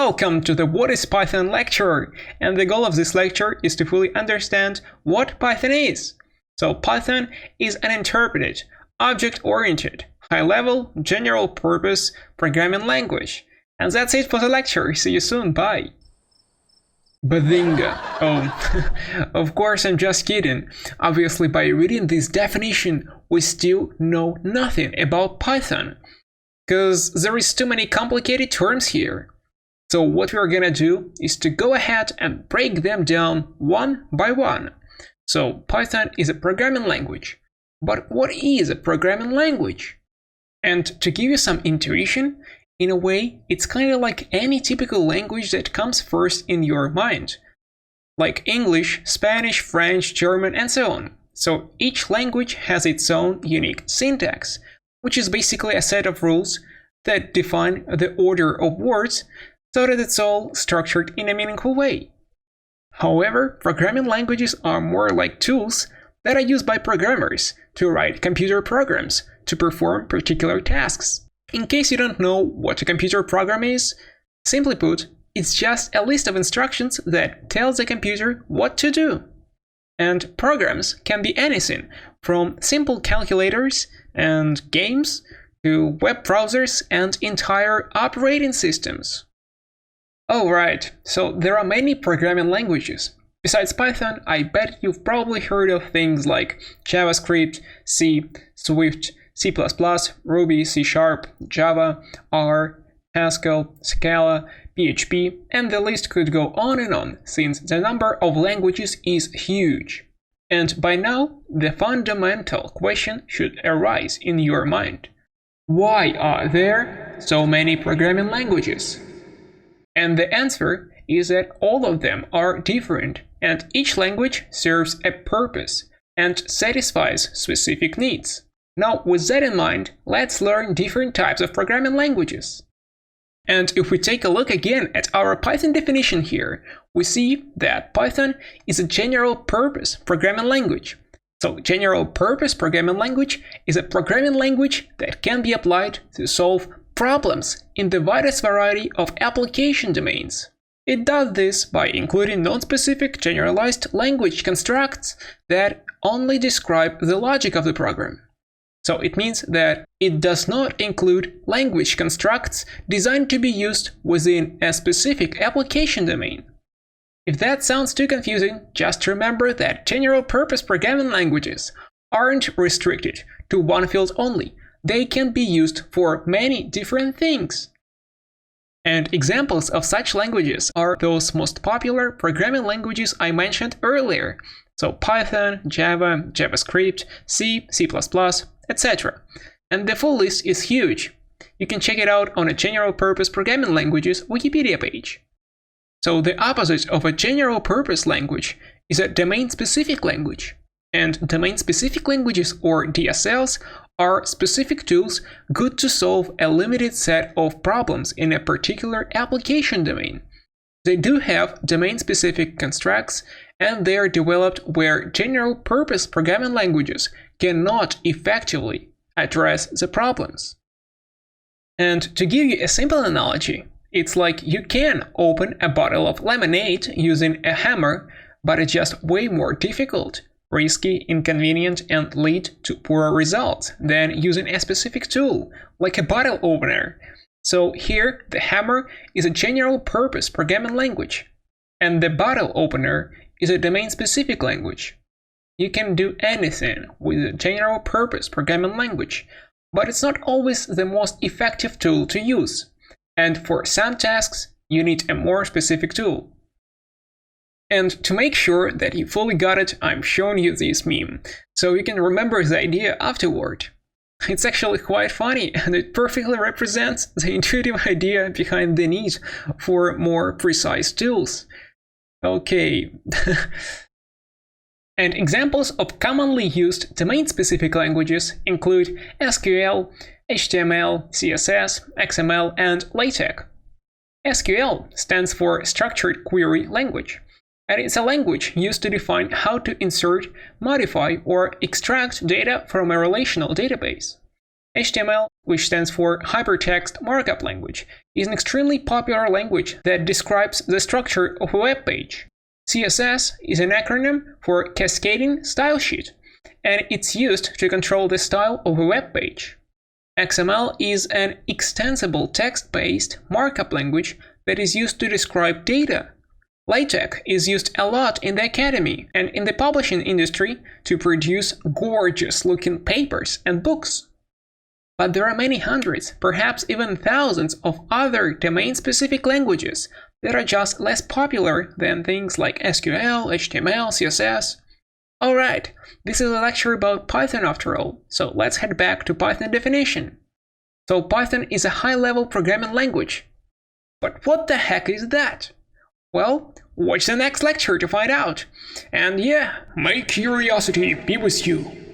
Welcome to the What is Python lecture, and the goal of this lecture is to fully understand what Python is. So Python is an interpreted, object-oriented, high-level, general-purpose programming language. And that's it for the lecture. See you soon. Bye. Bazinga. Oh, of course I'm just kidding. Obviously, by reading this definition, we still know nothing about Python, because there is too many complicated terms here. So what we're gonna do is to go ahead and break them down one by one. So Python is a programming language. But what is a programming language? And to give you some intuition, in a way, it's kind of like any typical language that comes first in your mind. Like English, Spanish, French, German, and so on. So each language has its own unique syntax, which is basically a set of rules that define the order of words so that it's all structured in a meaningful way. However, programming languages are more like tools that are used by programmers to write computer programs to perform particular tasks. In case you don't know what a computer program is, simply put, it's just a list of instructions that tells the computer what to do. And programs can be anything from simple calculators and games to web browsers and entire operating systems. Alright, so there are many programming languages. Besides Python, I bet you've probably heard of things like JavaScript, C, Swift, C++, Ruby, C#, Java, R, Haskell, Scala, PHP, and the list could go on and on, since the number of languages is huge. And by now, the fundamental question should arise in your mind. Why are there so many programming languages? And the answer is that all of them are different, and each language serves a purpose and satisfies specific needs. Now, with that in mind, let's learn different types of programming languages. And if we take a look again at our Python definition here, we see that Python is a general-purpose programming language. So, general-purpose programming language is a programming language that can be applied to solve problems in the widest variety of application domains. It does this by including non-specific generalized language constructs that only describe the logic of the program. So it means that it does not include language constructs designed to be used within a specific application domain. If that sounds too confusing, just remember that general-purpose programming languages aren't restricted to one field only. They can be used for many different things. And examples of such languages are those most popular programming languages I mentioned earlier. So Python, Java, JavaScript, C, C++, etc. And the full list is huge. You can check it out on a general-purpose programming languages Wikipedia page. So the opposite of a general-purpose language is a domain-specific language. And domain-specific languages, or DSLs, are specific tools good to solve a limited set of problems in a particular application domain. They do have domain-specific constructs, and they are developed where general-purpose programming languages cannot effectively address the problems. And to give you a simple analogy, it's like you can open a bottle of lemonade using a hammer, but it's just way more difficult, risky, inconvenient, and lead to poorer results than using a specific tool, like a bottle opener. So here, the hammer is a general-purpose programming language, and the bottle opener is a domain-specific language. You can do anything with a general-purpose programming language, but it's not always the most effective tool to use, and for some tasks, you need a more specific tool. And to make sure that you fully got it, I'm showing you this meme, so you can remember the idea afterward. It's actually quite funny, and it perfectly represents the intuitive idea behind the need for more precise tools. Okay. And examples of commonly used domain-specific languages include SQL, HTML, CSS, XML, and LaTeX. SQL stands for Structured Query Language, and it's a language used to define how to insert, modify, or extract data from a relational database. HTML, which stands for Hypertext Markup Language, is an extremely popular language that describes the structure of a web page. CSS is an acronym for Cascading Style Sheet, and it's used to control the style of a web page. XML is an extensible text-based markup language that is used to describe data. LaTeX is used a lot in the academy and in the publishing industry to produce gorgeous-looking papers and books. But there are many hundreds, perhaps even thousands of other domain-specific languages that are just less popular than things like SQL, HTML, CSS. Alright, this is a lecture about Python after all, so let's head back to Python definition. So Python is a high-level programming language. But what the heck is that? Well, watch the next lecture to find out. And yeah, may curiosity be with you.